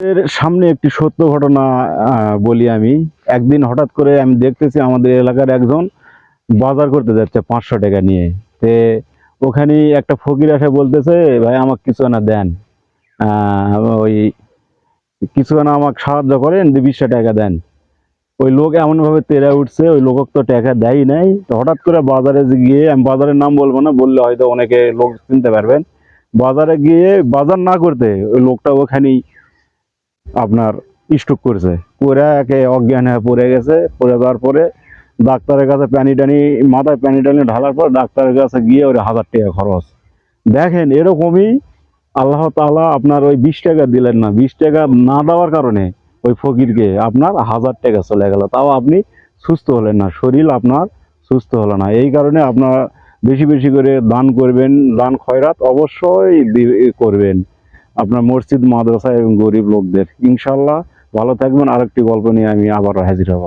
এর সামনে একটি সত্য ঘটনা বলি আমি। একদিন হঠাৎ করে আমি দেখতেছি আমাদের এলাকার একজন বাজার করতে যাচ্ছে 500 টাকা নিয়ে। তে ওখানে একটা ফকির এসে বলতেছে, ভাই আমাকে কিছু না দেন, ওই কিছু না আমাকে সাহায্য করেন, 20টা টাকা দেন। ওই লোক এমন ভাবে তেড়ে উঠছে, ওই লোক তো টাকা দেয় নাই। তো হঠাৎ করে বাজারে গিয়ে, আমি বাজারের নাম বলবো না, বললে হয়তো অনেকে লোক চিনতে পারবেন। বাজারে গিয়ে বাজার না করতে ওই লোকটা ওখানেই আপনার স্ট্রোক করেছে, করে একে অজ্ঞান হয়ে পড়ে গেছে। পড়ে যাওয়ার পরে ডাক্তারের কাছে পানি টানি, মাথায় পানি টানি ঢালার পর ডাক্তারের কাছে গিয়ে ওর 1000 টাকা খরচ। দেখেন এরকমই আল্লাহ তাআলা আপনার ওই 20 টাকা দিলেন না, 20 টাকা না দেওয়ার কারণে ওই ফকিরকে আপনার 1000 টাকা চলে গেল, তাও আপনি সুস্থ হলেন না, শরীর আপনার সুস্থ হলো না। এই কারণে আপনার বেশি বেশি করে দান করবেন, দান খয়রাত অবশ্যই করবেন আপনার মসজিদ মাদ্রাসা এবং গরিব লোকদের। ইনশাল্লাহ ভালো থাকবেন। আরেকটি গল্প নিয়ে আমি আবারও হাজির হব।